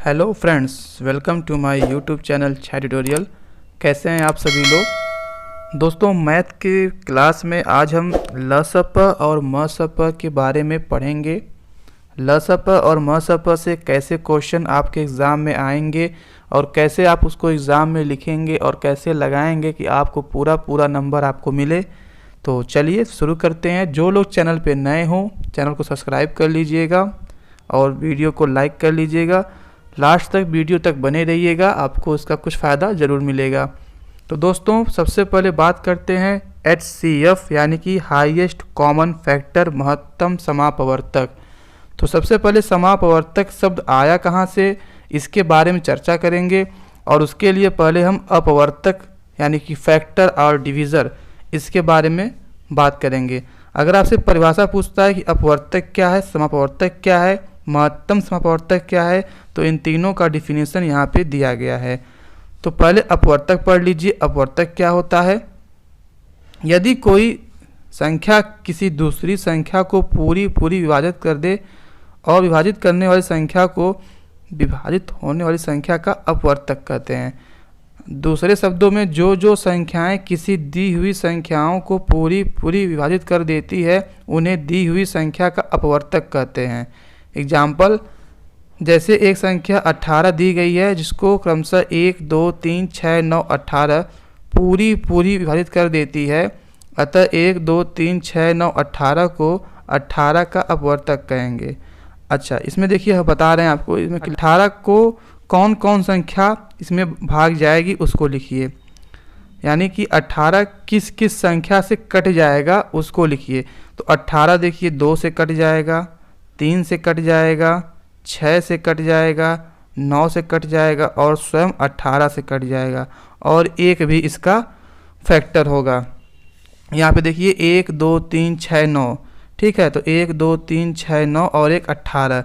Hello friends, welcome to my YouTube channel Chhaya tutorial. कैसे हैं आप सभी लोग। दोस्तों, मैथ के क्लास में आज हम लसप और मसप के बारे में पढ़ेंगे। लसप और मसप से कैसे क्वेश्चन आपके एग्ज़ाम में आएंगे और कैसे आप उसको एग्ज़ाम में लिखेंगे और कैसे लगाएंगे कि आपको पूरा नंबर आपको मिले। तो चलिए शुरू करते हैं। जो लोग चैनल पे नए हों, चैनल को सब्सक्राइब कर लीजिएगा और वीडियो को लाइक कर लीजिएगा। लास्ट तक वीडियो तक बने रहिएगा, आपको इसका कुछ फ़ायदा ज़रूर मिलेगा। तो दोस्तों, सबसे पहले बात करते हैं HCF यानी कि हाईएस्ट कॉमन फैक्टर, महत्तम समापवर्तक। तो सबसे पहले समापवर्तक शब्द आया कहाँ से, इसके बारे में चर्चा करेंगे। और उसके लिए पहले हम अपवर्तक यानी कि फैक्टर और डिविज़र, इसके बारे में बात करेंगे। अगर आपसे परिभाषा पूछता है कि अपवर्तक क्या है, समापवर्तक क्या है, महत्तम समापवर्तक क्या है, तो इन तीनों का डिफिनीशन यहाँ पे दिया गया है। तो पहले अपवर्तक पढ़ लीजिए। अपवर्तक क्या होता है? यदि कोई संख्या किसी दूसरी संख्या को पूरी विभाजित कर दे और विभाजित करने वाली संख्या को विभाजित होने वाली संख्या का अपवर्तक कहते हैं। दूसरे शब्दों में, जो संख्याएं किसी दी हुई संख्याओं को पूरी विभाजित कर देती है, उन्हें दी हुई संख्या का अपवर्तक कहते हैं। एग्जाम्पल, जैसे एक संख्या 18 दी गई है जिसको क्रमशः 1, 2, 3, 6, 9, 18 पूरी विभाजित कर देती है, अतः 1, 2, 3, 6, 9, 18 को 18 का अपवर्तक कहेंगे। अच्छा, इसमें देखिए हम बता रहे हैं आपको, इसमें 18 को कौन कौन संख्या इसमें भाग जाएगी उसको लिखिए। यानी कि 18 किस संख्या से कट जाएगा उसको लिखिए। तो 18 देखिए 2 से कट जाएगा, 3 से कट जाएगा, 6 से कट जाएगा, 9 से कट जाएगा और स्वयं 18 से कट जाएगा। और एक भी इसका फैक्टर होगा। यहाँ पे देखिए 1, 2, 3, 6, 9, ठीक है। तो 1, 2, 3, 6, 9 और एक 18,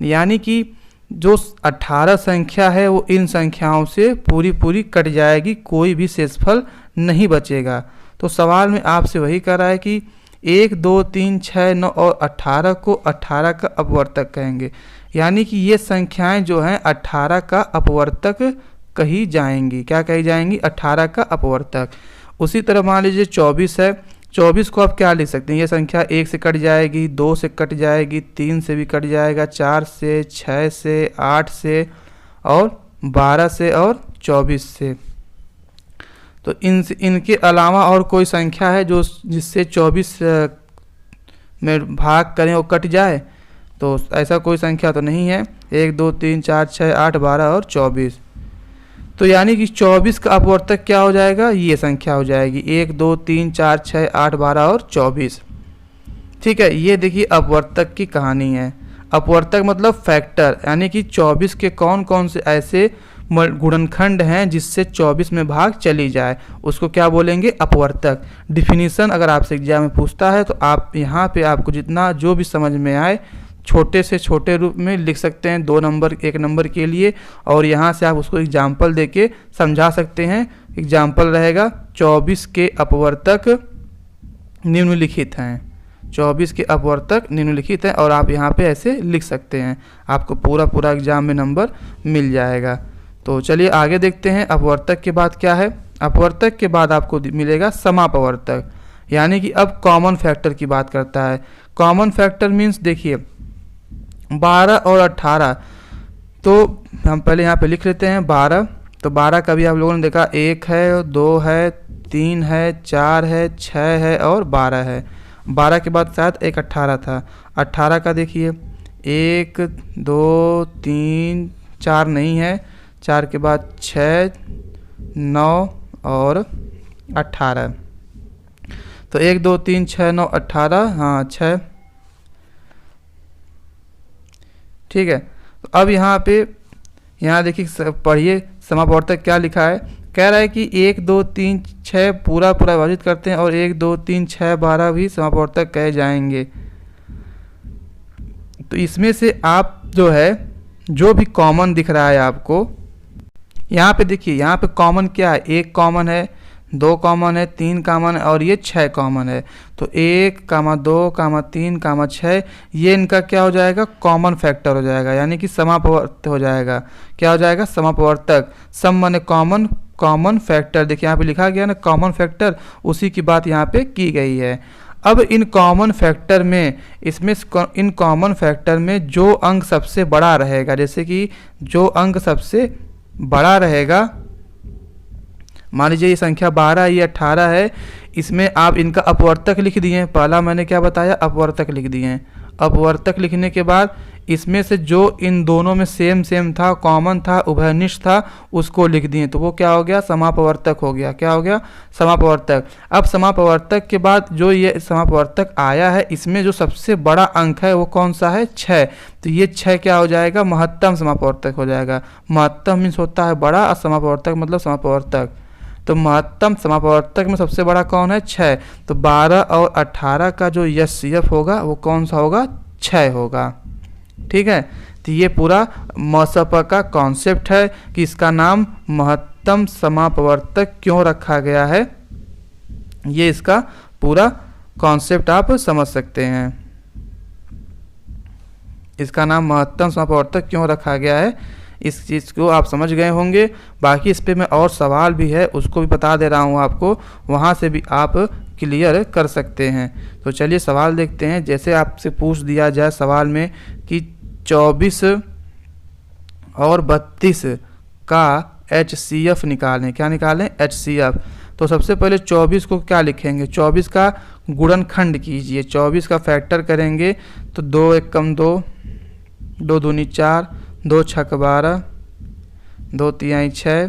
यानी कि जो 18 संख्या है वो इन संख्याओं से पूरी कट जाएगी, कोई भी शेषफल नहीं बचेगा। तो सवाल में आपसे वही कर रहा है कि 1, 2, 3, 6, 9 और 18 को 18 का अपवर्तक कहेंगे। यानी कि ये संख्याएं जो हैं 18 का अपवर्तक कही जाएंगी। क्या कही जाएंगी? 18 का अपवर्तक। उसी तरह मान लीजिए 24 है। 24 को आप क्या लिख सकते हैं? ये संख्या 1 से कट जाएगी, 2 से कट जाएगी, 3 से भी कट जाएगा, 4 से, 6 से, 8 से और 12 से और 24 से। तो इनके अलावा और कोई संख्या है जो जिससे 24 में भाग करें और कट जाए? तो ऐसा कोई संख्या तो नहीं है। 1, 2, 3, 4, 6, 8, 12 और 24। तो यानी कि 24 का अपवर्तक क्या हो जाएगा? ये संख्या हो जाएगी 1, 2, 3, 4, 6, 8, 12 और 24। ठीक है, ये देखिए अपवर्तक की कहानी है। अपवर्तक मतलब फैक्टर, यानी कि 24 के कौन कौन से ऐसे गुणनखंड हैं जिससे 24 में भाग चली जाए, उसको क्या बोलेंगे? अपवर्तक। डिफिनीशन अगर आपसे एग्जाम में पूछता है तो आप यहाँ पे आपको जितना जो भी समझ में आए छोटे से छोटे रूप में लिख सकते हैं, 2 नंबर 1 नंबर के लिए। और यहाँ से आप उसको एग्जाम्पल देके समझा सकते हैं। एग्जाम्पल रहेगा 24 के अपवर्तक निम्नलिखित हैं। 24 के अपवर्तक निम्नलिखित हैं और आप यहाँ पे ऐसे लिख सकते हैं, आपको पूरा एग्जाम में नंबर मिल जाएगा। तो चलिए आगे देखते हैं अपवर्तक के बाद क्या है। अपवर्तक के बाद आपको मिलेगा समापवर्तक, यानी कि अब कॉमन फैक्टर की बात करता है। कॉमन फैक्टर मीन्स देखिए 12 और 18, तो हम पहले यहाँ पे लिख लेते हैं 12। तो 12 का भी आप लोगों ने देखा 1 है, 2 है, 3 है, 4 है, 6 है और 12 है। 12 के बाद शायद एक 18 था। 18 का देखिए 1, 2, 3, 4 नहीं है, 4 के बाद 6, 9 और 18। तो 1, 2, 3, 6, 9, 18, हाँ 6, ठीक है। तो अब यहाँ देखिए पढ़िए समापवर्तक क्या लिखा है। कह रहा है कि 1, 2, 3, 6 पूरा विभाजित करते हैं और 1, 2, 3, 6, 12 भी समापवर्तक कहे जाएंगे। तो इसमें से आप जो है जो भी कॉमन दिख रहा है आपको, यहाँ पे देखिए, यहाँ पे कॉमन क्या है? 1 कॉमन है, 2 कॉमन है, 3 कॉमन है और ये 6 कॉमन है। तो 1, 2, 3, 6 ये इनका क्या हो जाएगा, कॉमन फैक्टर हो जाएगा, यानी कि समापवर्तक हो जाएगा। क्या हो जाएगा, समापवर्तक। सम माने कॉमन, कॉमन फैक्टर, देखिए यहाँ पे लिखा गया ना कॉमन फैक्टर, उसी की बात यहाँ पे की गई है। अब इन कॉमन फैक्टर में, इसमें इन कॉमन फैक्टर में जो अंक सबसे बड़ा रहेगा, जैसे कि जो अंक सबसे बड़ा रहेगा, मान लीजिए ये संख्या 12 ये 18 है, इसमें आप इनका अपवर्तक लिख दिए। पहला मैंने क्या बताया, अपवर्तक लिख दिए। अपवर्तक लिखने के बाद इसमें से जो इन दोनों में सेम सेम था, कॉमन था, उभयनिष्ठ था, उसको लिख दिए, तो वो क्या हो गया, समापवर्तक हो गया। क्या हो गया, समापवर्तक। अब समापवर्तक के बाद जो ये समापवर्तक आया है, इसमें जो सबसे बड़ा अंक है वो कौन सा है, 6। तो ये 6 क्या हो जाएगा, महत्तम समापवर्तक हो जाएगा। महत्तम मीन्स होता है बड़ा, और समापवर्तक मतलब समापवर्तक। तो महत्तम समापवर्तक में सबसे बड़ा कौन है, 6। तो 12 और 18 का जो एचसीएफ होगा वो कौन सा होगा, 6 होगा। ठीक है, तो ये पूरा मसप का कॉन्सेप्ट है कि इसका नाम महत्तम समापवर्तक क्यों रखा गया है, ये इसका पूरा कॉन्सेप्ट आप समझ सकते हैं। इसका नाम महत्तम समापवर्तक क्यों रखा गया है, इस चीज़ को आप समझ गए होंगे। बाकी इस पे मैं और सवाल भी है उसको भी बता दे रहा हूँ आपको, वहाँ से भी आप क्लियर कर सकते हैं। तो चलिए सवाल देखते हैं। जैसे आपसे पूछ दिया जाए सवाल में कि 24 और 32 का HCF निकालें, क्या निकालें, HCF। तो सबसे पहले 24 को क्या लिखेंगे, 24 का गुणनखंड कीजिए, 24 का फैक्टर करेंगे तो 2 एकम 2, 2 दूनी 4, 2 छक 12, 2 तिहाई 6,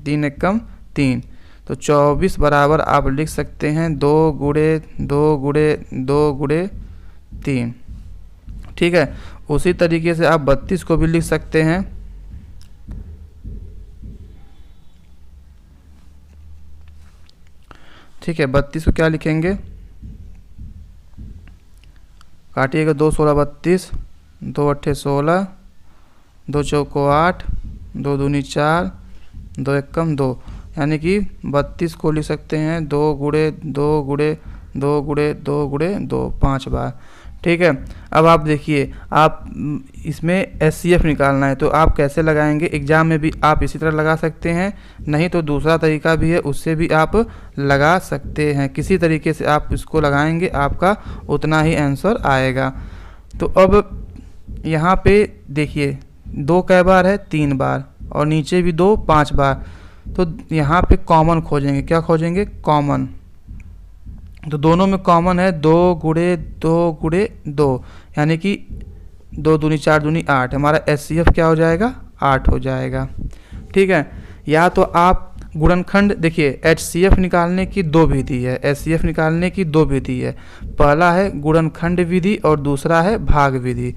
3 एकम 3। तो 24 बराबर आप लिख सकते हैं 2 गुणे 2 गुणे 2 गुणे 3। ठीक है, उसी तरीके से आप 32 को भी लिख सकते हैं। ठीक है, 32 को क्या लिखेंगे, काटिएगा 2 16 32, 2 8 16, 2 चौको 8, 2 दूनी 4, 2 एकम 2, यानी कि 32 को लिख सकते हैं 2 गुणे 2 गुणे 2 गुणे 2 गुणे 2 5 बार। ठीक है, अब आप देखिए, आप इसमें HCF निकालना है तो आप कैसे लगाएंगे, एग्जाम में भी आप इसी तरह लगा सकते हैं, नहीं तो दूसरा तरीका भी है, उससे भी आप लगा सकते हैं। किसी तरीके से आप इसको लगाएंगे आपका उतना ही आंसर आएगा। तो अब यहाँ पे देखिए 2 कै बार है, 3 बार, और नीचे भी 2 5 बार। तो यहाँ पे कॉमन खोजेंगे, क्या खोजेंगे, कॉमन। तो दोनों में कॉमन है 2 गुणे 2 गुणे 2, यानी कि 2 दूनी 4 दूनी 8, हमारा HCF क्या हो जाएगा, 8 हो जाएगा। ठीक है, या तो आप गुणनखंड, देखिए HCF निकालने की 2 विधि है, HCF निकालने की 2 विधि है। पहला है गुणनखंड विधि और दूसरा है भाग विधि।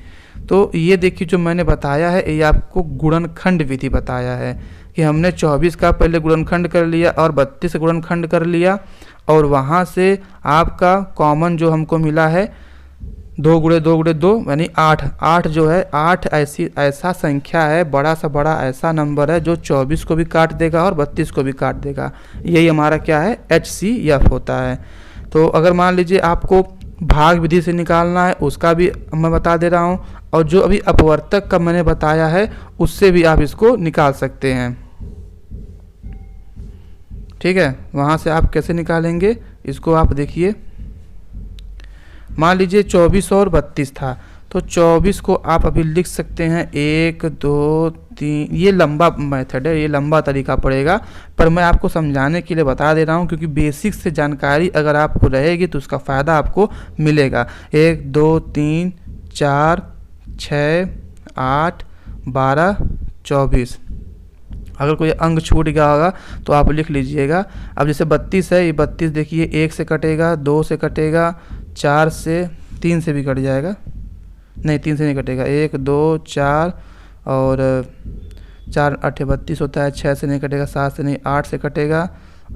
तो ये देखिए जो मैंने बताया है ये आपको गुणनखंड विधि बताया है कि हमने 24 का पहले गुणनखंड कर लिया और 32 गुणनखंड कर लिया, और वहाँ से आपका कॉमन जो हमको मिला है 2 गुणे 2 गुणे 2 यानी 8। 8 जो है, 8 ऐसा संख्या है, बड़ा सा बड़ा ऐसा नंबर है जो 24 को भी काट देगा और 32 को भी काट देगा। यही हमारा क्या है, HCF होता है। तो अगर मान लीजिए आपको भाग विधि से निकालना है, उसका भी मैं बता दे रहा हूँ, और जो अभी अपवर्तक का मैंने बताया है उससे भी आप इसको निकाल सकते हैं। ठीक है, वहाँ से आप कैसे निकालेंगे इसको आप देखिए। मान लीजिए 24 और 32 था, तो 24 को आप अभी लिख सकते हैं 1 2 3, ये लंबा मेथड है, ये लंबा तरीका पड़ेगा, पर मैं आपको समझाने के लिए बता दे रहा हूँ, क्योंकि बेसिक से जानकारी अगर आपको रहेगी तो उसका फ़ायदा आपको मिलेगा। 1 2 3 4 6 8 12 24, अगर कोई अंक छूट गया होगा तो आप लिख लीजिएगा। अब जैसे 32 है, ये 32 देखिए 1 से कटेगा, 2 से कटेगा, 4 से, 3 से भी कट जाएगा, नहीं 3 से नहीं कटेगा, 1 2 4 और 4 8 32 होता है, 6 से नहीं कटेगा, 7 से नहीं, 8 से कटेगा,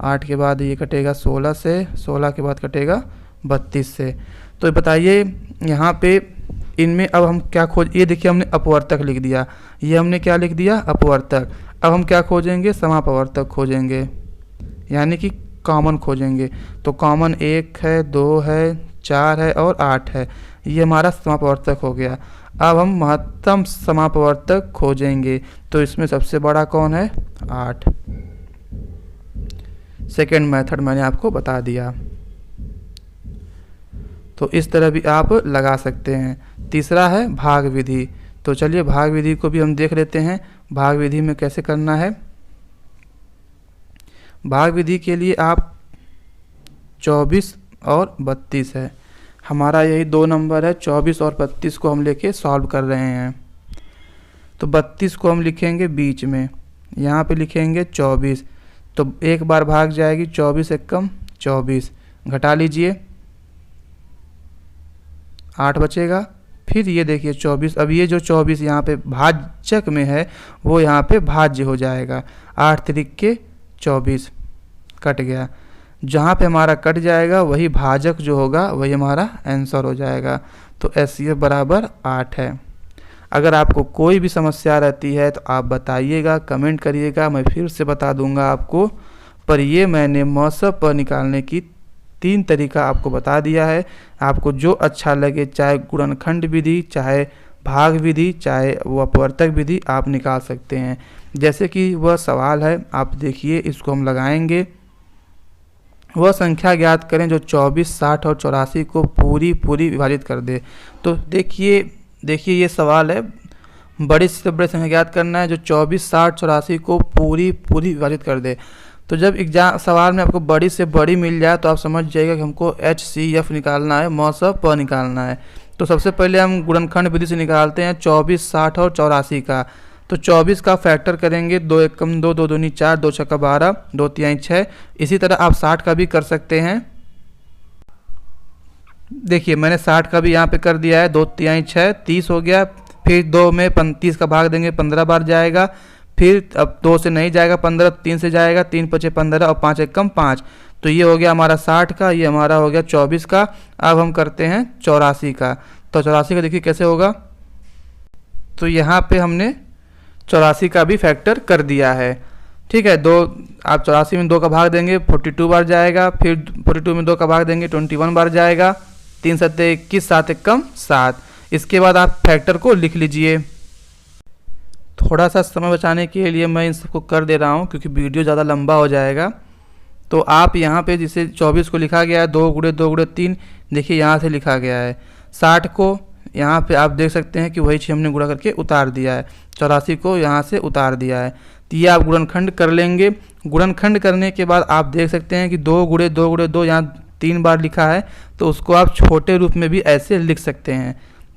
8 के बाद ये कटेगा 16 से, 16 के बाद कटेगा 32 से। तो बताइए यहाँ पे इनमें अब हम क्या खोज, ये देखिए हमने अपवर्तक लिख दिया, ये हमने क्या लिख दिया, अपवर्तक। अब हम क्या खोजेंगे, समापवर्तक खोजेंगे। यानी कि कॉमन खोजेंगे। तो कॉमन 1 है, 2 है, 4 है और 8 है। ये हमारा समापवर्तक हो गया। अब हम महत्तम समापवर्तक खोजेंगे। तो इसमें सबसे बड़ा कौन है? 8। सेकेंड मेथड मैंने आपको बता दिया। तो इस तरह भी आप लगा सकते हैं। तीसरा है भाग विधि। तो चलिए भाग विधि को भी हम देख लेते हैं। भाग विधि में कैसे करना है। भाग विधि के लिए आप 24 और 32 है, हमारा यही 2 नंबर है। 24 और 32 को हम लेके सॉल्व कर रहे हैं। तो 32 को हम लिखेंगे बीच में, यहाँ पे लिखेंगे 24। तो एक बार भाग जाएगी, 24 एकम 24, घटा लीजिए 8 बचेगा। फिर ये देखिए 24, अब ये जो 24 यहाँ पे भाजक में है वो यहाँ पे भाज्य हो जाएगा। 8 त्रिक के 24 कट गया। जहाँ पे हमारा कट जाएगा वही भाजक जो होगा वही हमारा आंसर हो जाएगा। तो HCF बराबर 8 है। अगर आपको कोई भी समस्या रहती है तो आप बताइएगा, कमेंट करिएगा, मैं फिर से बता दूंगा आपको। पर ये मैंने MSP निकालने की 3 तरीका आपको बता दिया है। आपको जो अच्छा लगे, चाहे गुणनखंड विधि, चाहे भाग विधि, चाहे वो अपवर्तक विधि, आप निकाल सकते हैं। जैसे कि वह सवाल है, आप देखिए, इसको हम लगाएंगे। वह संख्या ज्ञात करें जो 24, 60 और 84 को पूरी विभाजित कर दे। तो देखिए ये सवाल है, बड़ी से बड़ी संख्या ज्ञात करना है जो 24, 60, 84 को पूरी विभाजित कर दे। तो जब एग्जाम सवाल में आपको बड़ी से बड़ी मिल जाए तो आप समझ जाइएगा कि हमको HCF निकालना है, MSP निकालना है। तो सबसे पहले हम गुणनखंड विधि से निकालते हैं 24, 60 और 84 का। तो 24 का फैक्टर करेंगे, 2 एकम 2, 2 दूनी 4, 2 छक्का 12, 2 तिहाई 6। इसी तरह आप 60 का भी कर सकते हैं। देखिए मैंने 60 का भी यहाँ पे कर दिया है, 2 तिहाई 6, 30 हो गया। फिर 2 में 30 का भाग देंगे, 15 बार जाएगा। फिर अब 2 से नहीं जाएगा, 15 3 से जाएगा, 3 पचे 15 और 5 एकम 5। तो ये हो गया हमारा 60 का, ये हमारा हो गया 24 का। अब हम करते हैं 84 का। तो 84 का देखिए कैसे होगा। तो यहाँ पे हमने 84 का भी फैक्टर कर दिया है। ठीक है, 2 आप 84 में 2 का भाग देंगे, 42 बार जाएगा। फिर 42 में 2 का भाग देंगे, 21 बार जाएगा। 3 सत्ते 21, 7 एकम 7। इसके बाद आप फैक्टर को लिख लीजिए। थोड़ा सा समय बचाने के लिए मैं इन सबको कर दे रहा हूँ क्योंकि वीडियो ज़्यादा लंबा हो जाएगा। तो आप यहाँ पे जिसे 24 को लिखा गया है 2 गुणे 2 गुणे 3, देखिए यहाँ से लिखा गया है। 60 को यहाँ पे आप देख सकते हैं कि वही चीज़ हमने गुणा करके उतार दिया है। 84 को यहाँ से उतार दिया है। तो ये आप गुणनखंड कर लेंगे। गुणनखंड करने के बाद आप देख सकते हैं कि 2 गुणे 2 गुणे 2 यहाँ 3 बार लिखा है, तो उसको आप छोटे रूप में भी ऐसे लिख सकते हैं।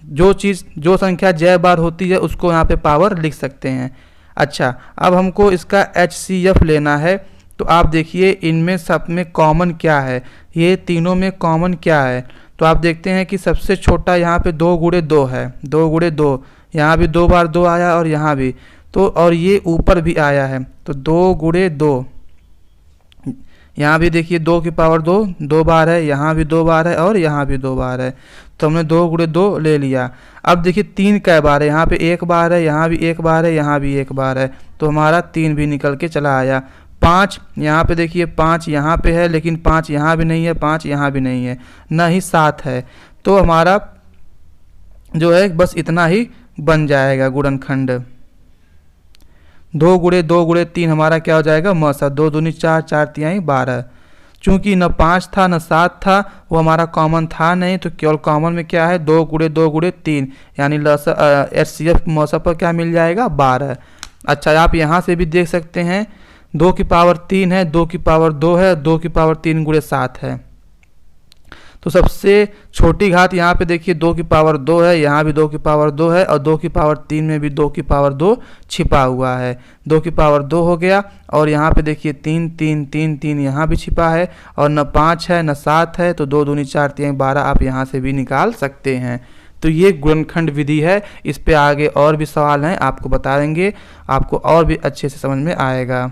जो संख्या जय बार होती है उसको यहाँ पे पावर लिख सकते हैं। अच्छा, अब हमको इसका HCF लेना है। तो आप देखिए इनमें सब में कॉमन क्या है, ये तीनों में कॉमन क्या है। तो आप देखते हैं कि सबसे छोटा यहाँ पे 2 गुणे 2 है, 2 गुणे 2, यहाँ भी 2 बार 2 आया और यहाँ भी तो, और ये ऊपर भी आया है। तो 2 गुणे 2, यहाँ भी देखिए 2 की पावर 2 2 बार है, यहाँ भी 2 बार है और यहाँ भी 2 बार है। तो हमने 2 गुणे 2 ले लिया। अब देखिए 3 कै बार है, यहाँ पे 1 बार है, यहाँ भी 1 बार है, यहाँ भी 1 बार है। तो हमारा 3 भी निकल के चला आया। 5 यहाँ पे देखिए 5 यहाँ पे है, लेकिन 5 यहाँ भी नहीं है, 5 यहाँ भी नहीं है, ना ही 7 है। तो हमारा जो है बस इतना ही बन जाएगा गुणनखंड। 2 गुणे 2 गुणे 3 हमारा क्या हो जाएगा, MSP। 2 दूनी 4, 4 तिहाई 12। चूंकि न 5 था न 7 था, वो हमारा कॉमन था नहीं, तो केवल कॉमन में क्या है 2 गुणे 2 गुणे 3, यानी HCF MSP पर क्या मिल जाएगा 12। अच्छा, आप यहाँ से भी देख सकते हैं 2 की पावर 3 है, 2 की पावर 2 है, 2 की पावर 3 गुणे 7 है। तो सबसे छोटी घात यहाँ पे देखिए 2 की पावर 2 है, यहाँ भी 2 की पावर 2 है और 2 की पावर 3 में भी 2 की पावर 2 छिपा हुआ है। 2 की पावर 2 हो गया और यहाँ पे देखिए 3 3 3 3 यहाँ भी छिपा है और न 5 है न 7 है। तो 2 दूनी 4 तिहाई 12 आप यहाँ से भी निकाल सकते हैं। तो ये गुणनखंड विधि है। इस पे आगे और भी सवाल हैं, आपको बता देंगे, आपको और भी अच्छे से समझ में आएगा।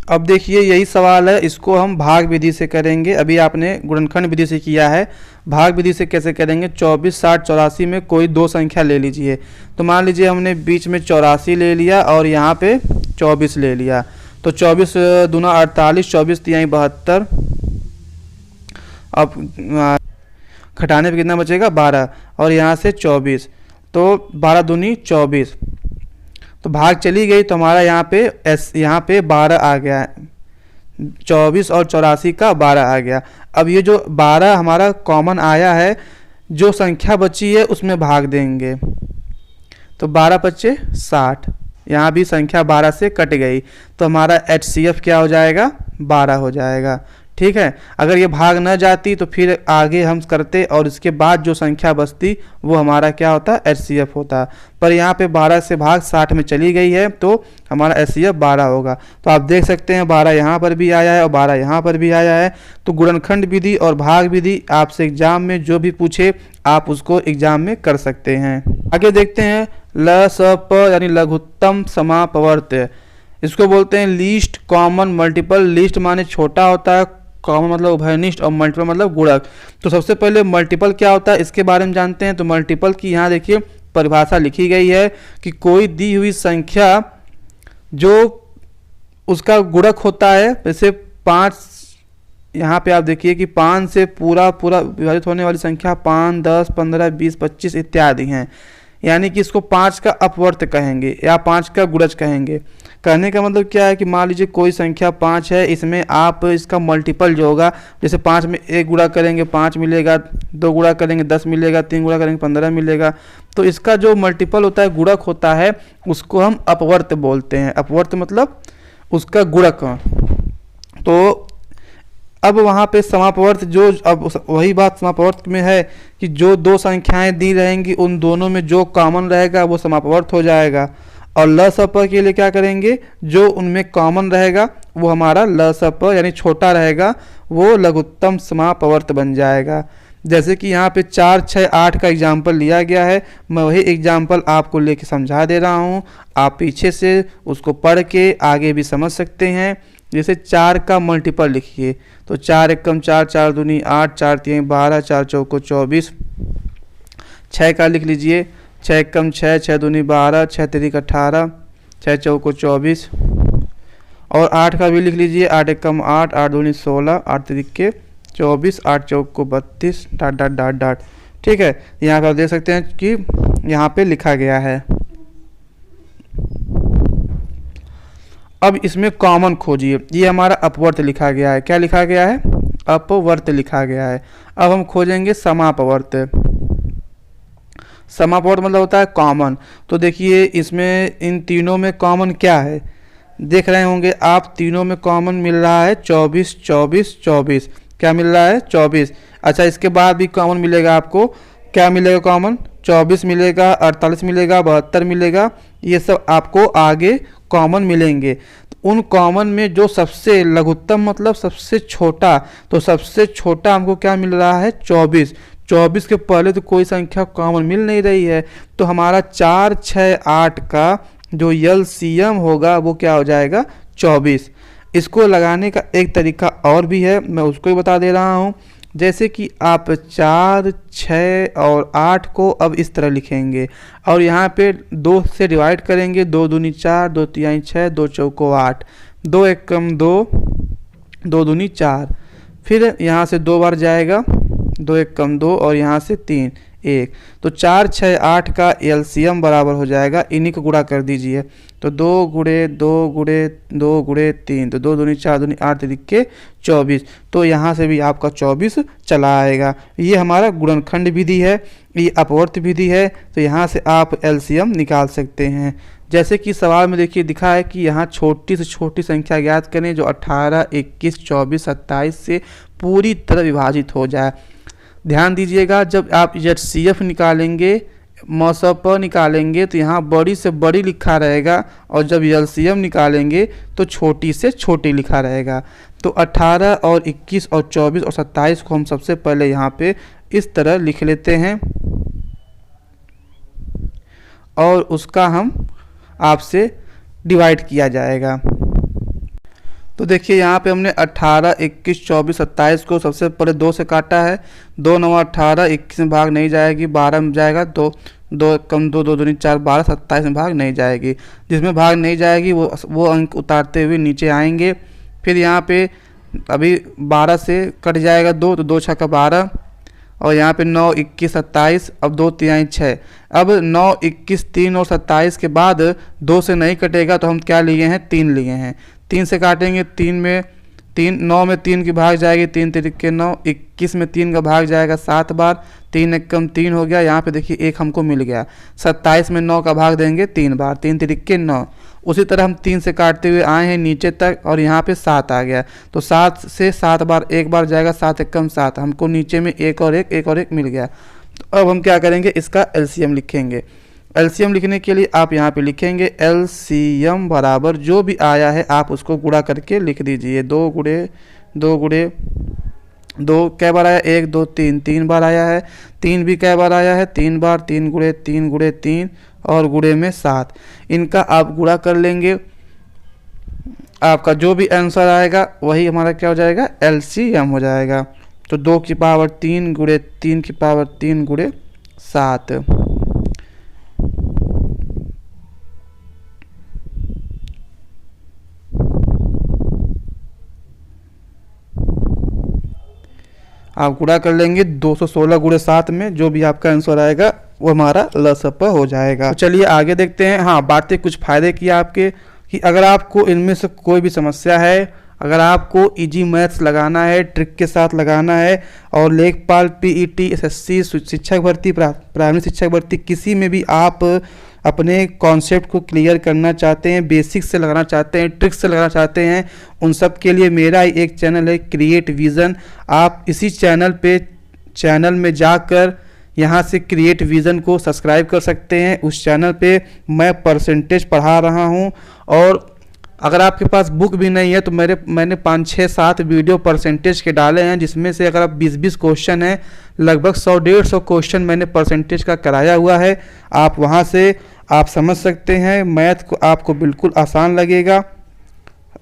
अब देखिए यही सवाल है, इसको हम भाग विधि से करेंगे। अभी आपने गुणनखंड विधि से किया है, भाग विधि से कैसे करेंगे। 24, 60, 84 में कोई 2 संख्या ले लीजिए। तो मान लीजिए हमने बीच में 84 ले लिया और यहाँ पे 24 ले लिया। तो तो 24 दूना 48, 24 तिहाई 72। अब घटाने पे कितना बचेगा 12, और यहाँ से 24, तो 12 दूनी 24, तो भाग चली गई, तो हमारा यहाँ पे 12 आ गया, 24 और 84 का 12 आ गया। अब ये जो 12 हमारा कॉमन आया है, जो संख्या बची है उसमें भाग देंगे, तो 12 पच्चे 60, यहाँ भी संख्या 12 से कट गई, तो हमारा HCF क्या हो जाएगा 12 हो जाएगा। ठीक है, अगर ये भाग न जाती तो फिर आगे हम करते और इसके बाद जो संख्या बचती वो हमारा क्या होता HCF होता, पर यहाँ पे 12 से भाग 60 में चली गई है, तो हमारा HCF 12 होगा। तो आप देख सकते हैं 12 यहाँ पर भी आया है और 12 यहाँ पर भी आया है। तो गुणनखंड विधि और भाग विधि आपसे एग्जाम में जो भी पूछे आप उसको एग्जाम में कर सकते हैं। आगे देखते हैं LSP यानी लघुत्तम समापवर्त। इसको बोलते हैं लीस्ट कॉमन मल्टीपल। लीस्ट माने छोटा होता है, कॉमन मतलब उभयनिष्ठ, और मल्टीपल मतलब गुणक। तो सबसे पहले मल्टीपल क्या होता है इसके बारे में जानते हैं। तो मल्टीपल की यहाँ देखिए परिभाषा लिखी गई है कि कोई दी हुई संख्या जो उसका गुणक होता है, जैसे 5, यहाँ पे आप देखिए कि 5 से पूरा विभाजित होने वाली संख्या 5, 10, 15, 20, 25 इत्यादि हैं, यानी कि इसको 5 का अपवर्त कहेंगे या 5 का गुणज कहेंगे। कहने का मतलब क्या है कि मान लीजिए कोई संख्या 5 है, इसमें आप इसका मल्टीपल जो होगा, जैसे 5 में 1 गुणा करेंगे 5 मिलेगा, 2 गुणा करेंगे 10 मिलेगा, 3 गुणा करेंगे 15 मिलेगा। तो इसका जो मल्टीपल होता है, गुणक होता है, उसको हम अपवर्त बोलते हैं। अपवर्त मतलब उसका गुणक। तो अब वहाँ पे समापवर्त जो, अब वही बात समापवर्त में है कि जो दो संख्याएं दी रहेंगी उन दोनों में जो कॉमन रहेगा वो समापवर्त हो जाएगा। और LSP के लिए क्या करेंगे, जो उनमें कॉमन रहेगा वो हमारा LSP यानी छोटा रहेगा, वो लघुत्तम समापवर्त बन जाएगा। जैसे कि यहाँ पे 4, 6, 8 का एग्जाम्पल लिया गया है, मैं वही एग्जाम्पल आपको लेके समझा दे रहा हूँ, आप पीछे से उसको पढ़ के आगे भी समझ सकते हैं। जैसे 4 का मल्टीपल लिखिए, तो 4 एकम 4, 4 दूनी 8, 4 तिहाई 12, 4 चौको 24। 6 का लिख लीजिए, 6 एकम 6, 6 दूनी 12, 6 तिरिक 18, 6 चौको 24। और 8 का भी लिख लीजिए, 8 एकम 8, 8 दूनी 16, 8 तिरिक के 24, 8 चौको 32, डाट डाट डाट डाट। ठीक है, यहाँ पर देख सकते हैं कि यहाँ पे लिखा गया है। अब इसमें कॉमन खोजिए, ये हमारा अपवर्त लिखा गया है। क्या लिखा गया है, अपवर्त लिखा गया है। अब हम खोजेंगे समापवर्त। समापवर्त मतलब होता है कॉमन। तो देखिए इसमें इन तीनों में कॉमन क्या है, देख रहे होंगे आप, तीनों में कॉमन मिल रहा है 24, 24, 24। क्या मिल रहा है 24। अच्छा, इसके बाद भी कॉमन मिलेगा आपको, क्या मिलेगा कॉमन, 24 मिलेगा, 48 मिलेगा, 72 मिलेगा, ये सब आपको आगे कॉमन मिलेंगे। तो उन कॉमन में जो सबसे लघुत्तम मतलब सबसे छोटा, तो सबसे छोटा हमको क्या मिल रहा है 24। 24 के पहले तो कोई संख्या कॉमन मिल नहीं रही है, तो हमारा 4, 6, 8 का जो LCM होगा वो क्या हो जाएगा 24। इसको लगाने का एक तरीका और भी है, मैं उसको ही बता दे रहा हूँ। जैसे कि आप 4, 6 और 8 को अब इस तरह लिखेंगे और यहाँ पे 2 से डिवाइड करेंगे, 2 दूनी 4, 2 तिहाई 6, 2 चौको 8, 2 एकम 2, 2 दूनी 4। फिर यहाँ से 2 बार जाएगा, 2 एकम 2 और यहाँ से 3, 1। तो 4, 6, 8 का LCM बराबर हो जाएगा, इन्हीं को गुणा कर दीजिए। तो 2 गुणे 2 गुणे 2 गुणे 3, तो 2 दूनी 4 दूनी 8 तिरिक के 24। तो यहाँ से भी आपका 24 चला आएगा। ये हमारा गुणनखंड विधि है, ये अपवर्त विधि है। तो यहाँ से आप LCM निकाल सकते हैं। जैसे कि सवाल में देखिए दिखा है कि यहाँ छोटी से छोटी संख्या ज्ञात करें जो 18, 21, 24, 27 से पूरी तरह विभाजित हो जाए। ध्यान दीजिएगा, जब आप HCF निकालेंगे, MSP निकालेंगे, तो यहाँ बड़ी से बड़ी लिखा रहेगा, और जब LCM निकालेंगे तो छोटी से छोटी लिखा रहेगा। तो 18 और 21 और 24 और 27 को हम सबसे पहले यहाँ पे इस तरह लिख लेते हैं और उसका हम आपसे डिवाइड किया जाएगा। तो देखिए यहाँ पे हमने 18, 21, 24, 27 को सबसे पहले 2 से काटा है। 2 9 18, 21 में भाग नहीं जाएगी, 12 में जाएगा, तो 2 कम 2 2 दूनी 4 12 27 में भाग नहीं जाएगी। जिसमें भाग नहीं जाएगी वो अंक उतारते हुए नीचे आएंगे। फिर यहाँ पे अभी 12 से कट जाएगा 2, तो 2 छक्का 12 और यहाँ पे 9 21 27, अब 2 तिहाई 6। अब 9 21 3 और 27 के बाद 2 से नहीं कटेगा तो हम क्या लिए हैं, 3 लिए हैं। 3 से काटेंगे, 9 में 3 की भाग जाएगी, 3 तिरिक्के 9, 21 में 3 का भाग जाएगा 7 बार, 3 एकम 3 हो गया। यहाँ पे देखिए 1 हमको मिल गया। 27 में 9 का भाग देंगे 3 बार, 3 तिरिक्के 9। उसी तरह हम 3 से काटते हुए आए हैं नीचे तक और यहाँ पे 7 आ गया, तो 7 से 7 बार 1 बार जाएगा, 7 एकम 7, हमको नीचे में 1 और 1 मिल गया। तो अब हम क्या करेंगे, इसका एलसीएम लिखेंगे। एलसीएम लिखने के लिए आप यहाँ पे लिखेंगे एलसीएम बराबर जो भी आया है आप उसको गुणा करके लिख दीजिए। 2 गुणे 2 कै बार आया, 1 2 3, 3 बार आया है। 3 भी कै बार आया है, 3 बार। 3 गुणे 3 और गुणे में 7, इनका आप गुणा कर लेंगे। आपका जो भी आंसर आएगा वही हमारा क्या हो जाएगा, एलसीएम हो जाएगा। तो 2 की पावर 3 गुणे 3 की पावर 3 गुणे 7। आप गुणा कर लेंगे 216 गुणे 7 में, जो भी आपका आंसर आएगा वो हमारा लसप हो जाएगा। तो चलिए आगे देखते हैं। हाँ, बातें कुछ फायदे की आपके कि अगर आपको इनमें से कोई भी समस्या है, अगर आपको इजी मैथ्स लगाना है, ट्रिक के साथ लगाना है और लेखपाल पीईटी एसएससी शिक्षक भर्ती प्राइमरी शिक्षक भर्ती किसी में भी आप अपने कॉन्सेप्ट को क्लियर करना चाहते हैं, बेसिक से लगाना चाहते हैं, ट्रिक्स से लगाना चाहते हैं, उन सब के लिए मेरा ही एक चैनल है क्रिएट विज़न। आप इसी चैनल में जाकर यहाँ से क्रिएट विज़न को सब्सक्राइब कर सकते हैं। उस चैनल पे मैं परसेंटेज पढ़ा रहा हूँ और अगर आपके पास बुक भी नहीं है तो मैंने 5 6 7 वीडियो परसेंटेज के डाले हैं, जिसमें से अगर आप 20 क्वेश्चन हैं, लगभग 100-150 क्वेश्चन मैंने परसेंटेज का कराया हुआ है। आप वहां से आप समझ सकते हैं, मैथ को आपको बिल्कुल आसान लगेगा।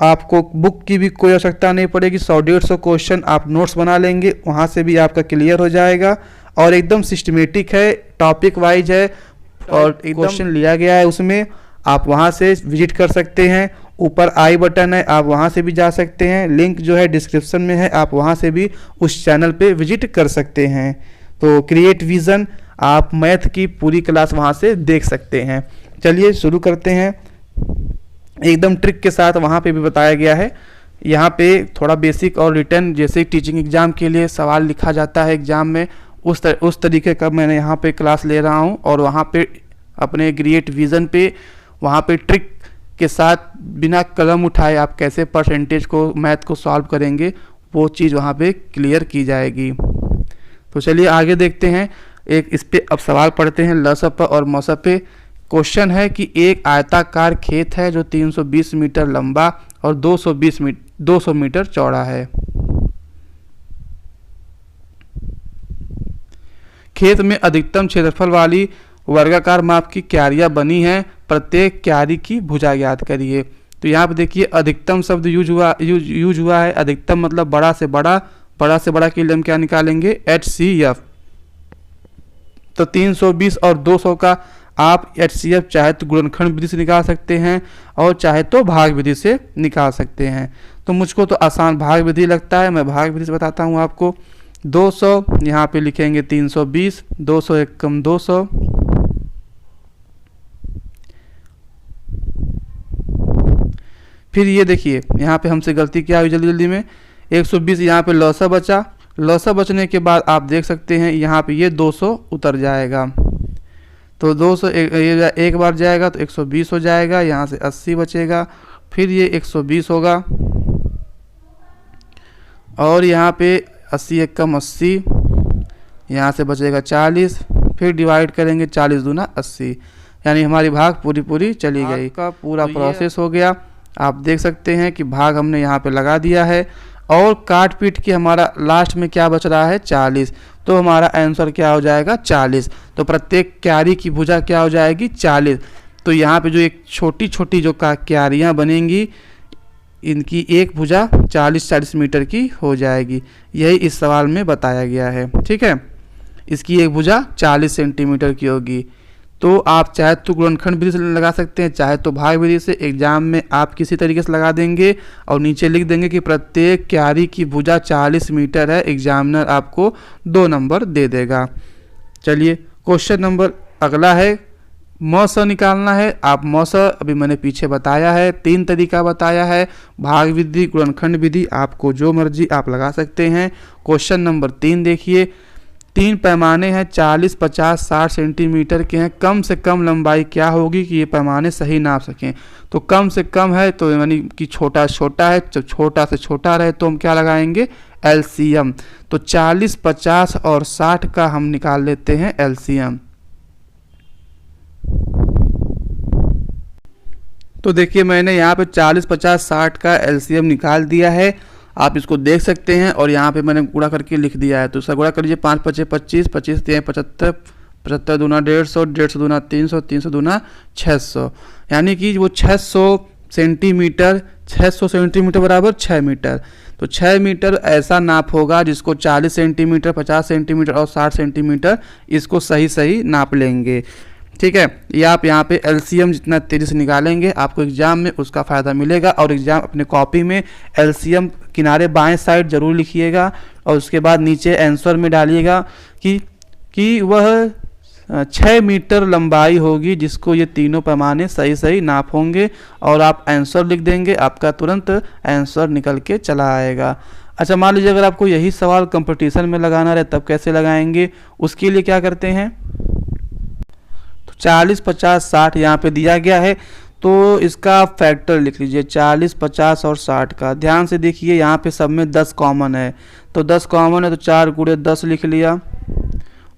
आपको बुक की भी कोई आवश्यकता नहीं पड़ेगी। 100-150 क्वेश्चन आप नोट्स बना लेंगे, वहाँ से भी आपका क्लियर हो जाएगा और एकदम सिस्टमेटिक है, टॉपिक वाइज है और क्वेश्चन लिया गया है उसमें। आप वहाँ से विजिट कर सकते हैं। ऊपर आई बटन है, आप वहाँ से भी जा सकते हैं। लिंक जो है डिस्क्रिप्शन में है, आप वहाँ से भी उस चैनल पे विजिट कर सकते हैं। तो क्रिएट विज़न, आप मैथ की पूरी क्लास वहाँ से देख सकते हैं। चलिए शुरू करते हैं। एकदम ट्रिक के साथ वहाँ पे भी बताया गया है। यहाँ पे थोड़ा बेसिक और रिटर्न, जैसे टीचिंग एग्जाम के लिए सवाल लिखा जाता है एग्जाम में, उस तरीके का मैंने यहाँ पे क्लास ले रहा हूँ और वहाँ पे अपने क्रिएट विज़न पे वहाँ पे ट्रिक के साथ बिना कलम उठाए आप कैसे परसेंटेज को मैथ को सॉल्व करेंगे, वो चीज़ वहाँ पे क्लियर की जाएगी। तो चलिए आगे देखते हैं। एक इस पे अब सवाल पढ़ते हैं लसप और मसप पे। क्वेश्चन है कि एक आयताकार खेत है जो 320 मीटर लंबा और 200 मीटर चौड़ा है। खेत में अधिकतम क्षेत्रफल वाली वर्गाकार माप की क्यारियां बनी हैं, प्रत्येक क्यारी की भुजा ज्ञात करिए। तो यहाँ पे देखिए अधिकतम शब्द यूज हुआ है। अधिकतम मतलब बड़ा से बड़ा के लिए हम क्या निकालेंगे, HCF। तो 320 और 200 का आप HCF चाहे तो गुणनखंड विधि से निकाल सकते हैं और चाहे तो भाग विधि से निकाल सकते हैं। तो मुझको तो आसान भाग विधि लगता है, मैं भाग विधि से बताता हूँ आपको। 200 यहाँ पे लिखेंगे 320, 200 एकम 200, फिर ये देखिए यहाँ पे हमसे गलती क्या हुई जल्दी में, 120 यहाँ पे लौसा बचा। लौसा बचने के बाद आप देख सकते हैं यहाँ पे ये 200 उतर जाएगा। तो 200 एक बार जाएगा तो 120 हो जाएगा, यहाँ से 80 बचेगा, फिर ये 120 होगा और यहाँ पे 80 एकम 80, यहाँ से बचेगा 40, फिर डिवाइड करेंगे 40 दूना 80, यानी हमारी भाग पूरी चली गई। का पूरा प्रोसेस हो गया। आप देख सकते हैं कि भाग हमने यहाँ पे लगा दिया है और काट पीट के हमारा लास्ट में क्या बच रहा है, 40। तो हमारा आंसर क्या हो जाएगा, 40। तो प्रत्येक क्यारी की भुजा क्या हो जाएगी, 40। तो यहाँ पे जो एक छोटी छोटी जो क्यारियाँ बनेंगी, इनकी एक भुजा 40 मीटर की हो जाएगी। यही इस सवाल में बताया गया है। ठीक है, इसकी एक भुजा 40 सेंटीमीटर की होगी। तो आप चाहे तो गुणनखंड विधि से लगा सकते हैं, चाहे तो भाग विधि से। एग्जाम में आप किसी तरीके से लगा देंगे और नीचे लिख देंगे कि प्रत्येक क्यारी की भुजा 40 मीटर है। एग्जामिनर आपको 2 नंबर दे देगा। चलिए क्वेश्चन नंबर अगला है, म स निकालना है। आप म स अभी मैंने पीछे बताया है, 3 तरीका बताया है, भाग विधि, गुणनखंड विधि, आपको जो मर्जी आप लगा सकते हैं। क्वेश्चन नंबर 3 देखिए, 3 पैमाने हैं 40, 50, 60 सेंटीमीटर के हैं। कम से कम लंबाई क्या होगी कि ये पैमाने सही नाप सकें। तो कम से कम है तो यानी कि छोटा छोटा है, जब छोटा से छोटा रहे तो हम क्या लगाएंगे, एलसीएम। तो 40, 50 और 60 का हम निकाल लेते हैं एलसीएम। तो देखिए मैंने यहाँ पे 40, 50, 60 का एलसीएम निकाल दिया है, आप इसको देख सकते हैं। और यहाँ पे मैंने गुणा करके लिख दिया है। तो इसका गुणा कर लीजिए, 5 पचे 25, 25 तिया 75, 75 दूना 150, 150 दूना 300, 300 दूना 600, यानी कि वो 600 सेंटीमीटर, 600 सेंटीमीटर बराबर 6 मीटर। तो 6 मीटर ऐसा नाप होगा जिसको 40 सेंटीमीटर, 50 सेंटीमीटर और 60 सेंटीमीटर इसको सही सही नाप लेंगे। ठीक है, ये आप यहाँ पे एलसीएम जितना तेज़ी से निकालेंगे आपको एग्जाम में उसका फ़ायदा मिलेगा। और एग्जाम अपने कॉपी में एलसीएम किनारे बाएं साइड जरूर लिखिएगा और उसके बाद नीचे आंसर में डालिएगा कि वह 6 मीटर लंबाई होगी जिसको ये तीनों पैमाने सही सही नाप होंगे। और आप आंसर लिख देंगे, आपका तुरंत आंसर निकल के चला आएगा। अच्छा, मान लीजिए अगर आपको यही सवाल कंपटीशन में लगाना रहे तब कैसे लगाएंगे, उसके लिए क्या करते हैं, 40, 50, 60 यहाँ पे दिया गया है तो इसका फैक्टर लिख लीजिए 40, 50 और 60 का। ध्यान से देखिए यहाँ पे सब में 10 कॉमन है, तो 10 कॉमन है तो 4 गुणे 10 लिख लिया,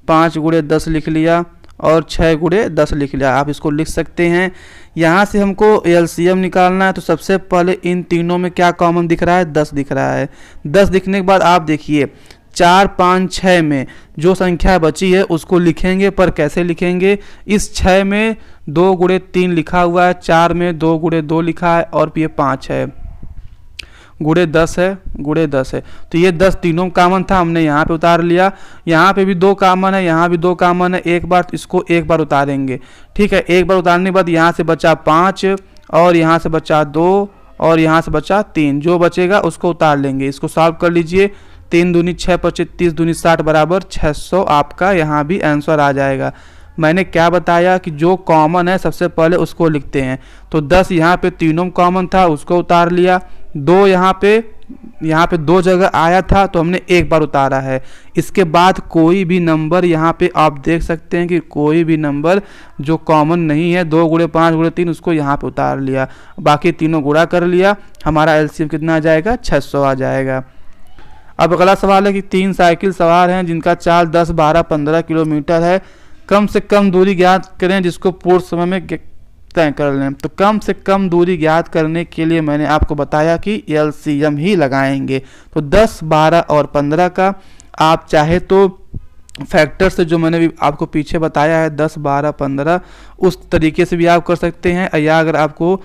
5 गुणे 10 लिख लिया और 6 गुणे 10 लिख लिया। आप इसको लिख सकते हैं। यहाँ से हमको एलसीएम निकालना है तो सबसे पहले इन तीनों में क्या कॉमन दिख रहा है, 10 दिख रहा है। 10 दिखने के बाद आप देखिए 4, 5, 6 में जो संख्या बची है उसको लिखेंगे, पर कैसे लिखेंगे, इस 6 में 2 गुणे 3 लिखा हुआ है, 4 में 2 गुणे 2 लिखा है और ये 5 है, गुणे 10 है, गुणे 10 है। तो ये 10 तीनों कॉमन था, हमने यहाँ पे उतार लिया। यहाँ पे भी 2 कॉमन है, यहाँ भी 2 कॉमन है, एक बार इसको एक बार उतारेंगे। ठीक है, एक बार उतारने के बाद यहाँ से बचा 5 और यहाँ से बचा 2 और यहाँ से बचा 3, जो बचेगा उसको उतार लेंगे। इसको सॉल्व कर लीजिए, 3 दूनी 6, 25, 30 दूनी 60 बराबर 600। आपका यहाँ भी आंसर आ जाएगा। मैंने क्या बताया कि जो कॉमन है सबसे पहले उसको लिखते हैं। तो 10 यहाँ पे तीनों कॉमन था, उसको उतार लिया। 2 यहाँ पे 2 जगह आया था तो हमने एक बार उतारा है। इसके बाद कोई भी नंबर यहाँ पे आप देख सकते हैं कि कोई भी नंबर जो कॉमन नहीं है, 2 गुणे 5 गुणे 3, उसको यहाँ पे उतार लिया। बाकी तीनों गुणा कर लिया, हमारा एलसीएम कितना आ जाएगा, 600 आ जाएगा। अब अगला सवाल है कि 3 साइकिल सवार हैं जिनका चाल 10, 12, 15 किलोमीटर है। कम से कम दूरी ज्ञात करें जिसको पूर्ण समय में तय कर लें। तो कम से कम दूरी ज्ञात करने के लिए मैंने आपको बताया कि एलसीएम ही लगाएंगे। तो 10, 12 और 15 का आप चाहे तो फैक्टर से, जो मैंने भी आपको पीछे बताया है 10, 12, 15, उस तरीके से भी आप कर सकते हैं। या अगर आपको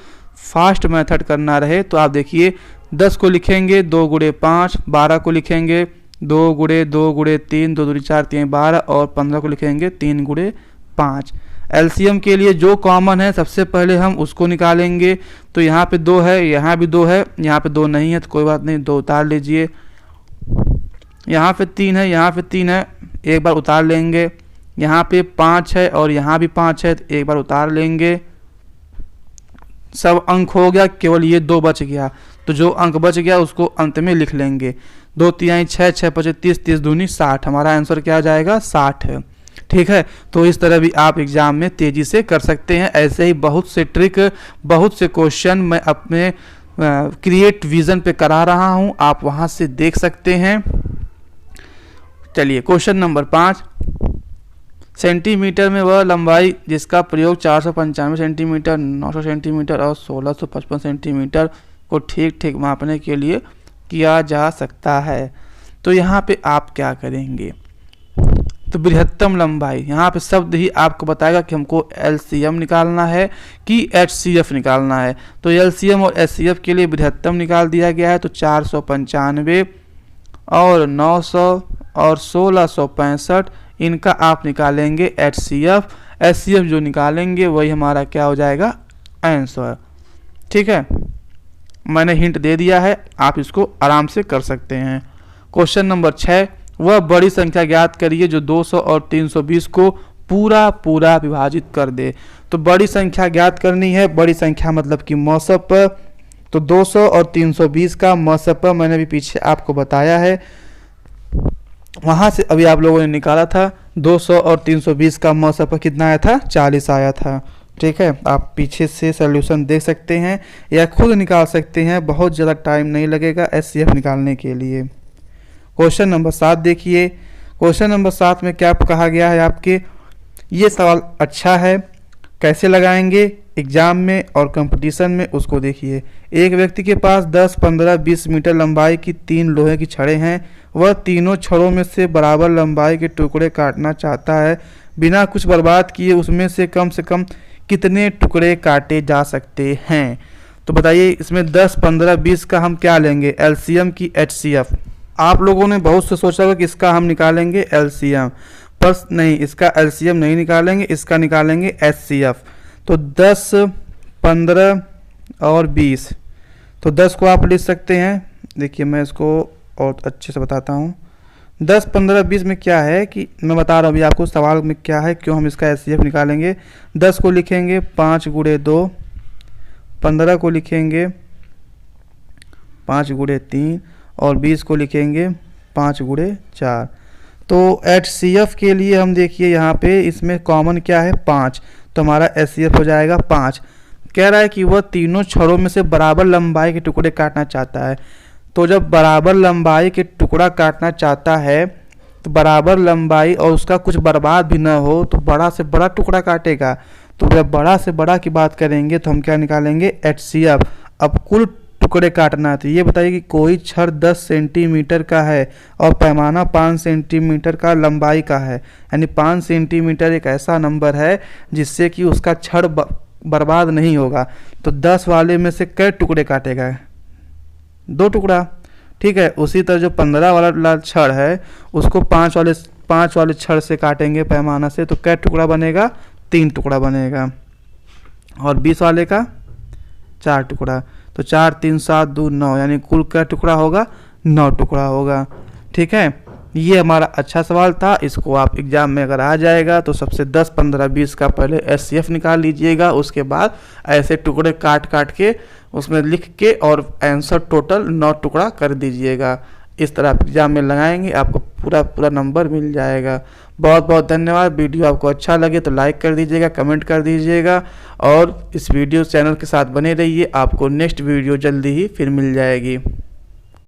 फास्ट मेथड करना रहे तो आप देखिए 10 को लिखेंगे 2 गुणे 5, 12 को लिखेंगे 2 गुणे 2 गुणे 3, 2 दूनी 4, 3 12 और 15 को लिखेंगे 3 गुणे 5। एलसीएम के लिए जो कॉमन है सबसे पहले हम उसको निकालेंगे। तो यहाँ पे 2 है, यहाँ भी 2 है, यहाँ पे 2 नहीं है तो कोई बात नहीं, 2 उतार लीजिए। यहाँ पे 3 है, यहाँ पे 3 है, एक बार उतार लेंगे। यहाँ पे 5 है और यहाँ भी 5 है तो एक बार उतार लेंगे। सब अंक हो गया, केवल ये 2 बच गया। तो जो अंक बच गया उसको अंत में लिख लेंगे। 2 तिहाई 6, 6 पचे 30, 30 दूनी 60। हमारा आंसर क्या आ जाएगा, 60 है। ठीक है, तो इस तरह भी आप एग्जाम में तेजी से कर सकते हैं। ऐसे ही बहुत से ट्रिक, बहुत से क्वेश्चन मैं अपने क्रिएट विजन पे करा रहा हूं, आप वहां से देख सकते हैं। चलिए क्वेश्चन नंबर 5, सेंटीमीटर में वह लंबाई जिसका प्रयोग 495 सेंटीमीटर, 900 सेंटीमीटर और 1655 सेंटीमीटर को ठीक ठीक मापने के लिए किया जा सकता है। तो यहाँ पे आप क्या करेंगे, तो बृहत्तम लंबाई, यहाँ पे शब्द ही आपको बताएगा कि हमको एलसीएम निकालना है कि एचसीएफ निकालना है। तो एलसीएम और एचसीएफ के लिए बृहत्तम निकाल दिया गया है। तो 495 और 900 और 1665 इनका आप निकालेंगे एचसीएफ। HCF जो निकालेंगे वही हमारा क्या हो जाएगा, आंसर। ठीक है, मैंने हिंट दे दिया है, आप इसको आराम से कर सकते हैं। क्वेश्चन नंबर 6, वह बड़ी संख्या ज्ञात करिए जो 200 और 320 को पूरा पूरा विभाजित कर दे। तो बड़ी संख्या ज्ञात करनी है, बड़ी संख्या मतलब कि मौसप। तो 200 और 320 का मौसप मैंने भी पीछे आपको बताया है, वहाँ से अभी आप लोगों ने निकाला था। 200 और 320 का मौसप कितना आया था, 40 आया था। ठीक है, आप पीछे से सॉल्यूशन देख सकते हैं या खुद निकाल सकते हैं, बहुत ज़्यादा टाइम नहीं लगेगा HCF निकालने के लिए। क्वेश्चन नंबर 7 देखिए। क्वेश्चन नंबर 7 में क्या कहा गया है आपके, ये सवाल अच्छा है, कैसे लगाएंगे एग्जाम में और कंपटीशन में उसको देखिए। एक व्यक्ति के पास 10, 15, 20 मीटर लंबाई की 3 लोहे की छड़ें हैं। वह तीनों छड़ों में से बराबर लंबाई के टुकड़े काटना चाहता है। बिना कुछ बर्बाद किए उसमें से कम कितने टुकड़े काटे जा सकते हैं। तो बताइए इसमें 10, 15, 20 का हम क्या लेंगे, LCM की HCF। आप लोगों ने बहुत से सोचा होगा कि इसका हम निकालेंगे LCM, पर नहीं, इसका LCM नहीं निकालेंगे, इसका निकालेंगे HCF। तो 10, 15 और 20, तो 10 को आप लिख सकते हैं। देखिए मैं इसको और अच्छे से बताता हूँ। 10, 15, 20 में क्या है कि मैं बता रहा हूँ अभी आपको सवाल में क्या है, क्यों हम इसका HCF निकालेंगे। 10 को लिखेंगे 5 × 2, 15 को लिखेंगे 5 × 3 और 20 को लिखेंगे 5 × 4। तो HCF के लिए हम देखिए यहाँ पे इसमें कॉमन क्या है, 5, तो हमारा HCF हो जाएगा 5। कह रहा है कि वह तीनों छड़ों में से बराबर लंबाई के टुकड़े काटना चाहता है। तो जब बराबर लंबाई के टुकड़ा काटना चाहता है तो बराबर लंबाई और उसका कुछ बर्बाद भी ना हो तो बड़ा से बड़ा टुकड़ा काटेगा। तो जब बड़ा से बड़ा की बात करेंगे तो हम क्या निकालेंगे, HCF। अब कुल टुकड़े काटना है तो ये बताइए कि कोई छड़ 10 सेंटीमीटर का है और पैमाना 5 सेंटीमीटर का लंबाई का है, यानी 5 सेंटीमीटर एक ऐसा नंबर है जिससे कि उसका छड़ बर्बाद नहीं होगा। तो 10 वाले में से कै टुकड़े काटेगा, 2 टुकड़ा। ठीक है, उसी तरह जो 15 वाला छड़ है उसको 5 वाले छड़ से काटेंगे पैमाना से, तो कै टुकड़ा बनेगा, 3 टुकड़ा बनेगा। और 20 वाले का 4 टुकड़ा, तो 4, 3, 7, 2, 9, यानी कुल क्या टुकड़ा होगा, 9 टुकड़ा होगा। ठीक है, ये हमारा अच्छा सवाल था। इसको आप एग्जाम में अगर आ जाएगा तो सबसे 10, 15, 20 का पहले HCF निकाल लीजिएगा, उसके बाद ऐसे टुकड़े काट के उसमें लिख के और आंसर टोटल 9 टुकड़ा कर दीजिएगा। इस तरह आप एग्जाम में लगाएंगे, आपको पूरा नंबर मिल जाएगा। बहुत बहुत धन्यवाद। वीडियो आपको अच्छा लगे तो लाइक कर दीजिएगा, कमेंट कर दीजिएगा और इस वीडियो चैनल के साथ बने रहिए। आपको नेक्स्ट वीडियो जल्दी ही फिर मिल जाएगी।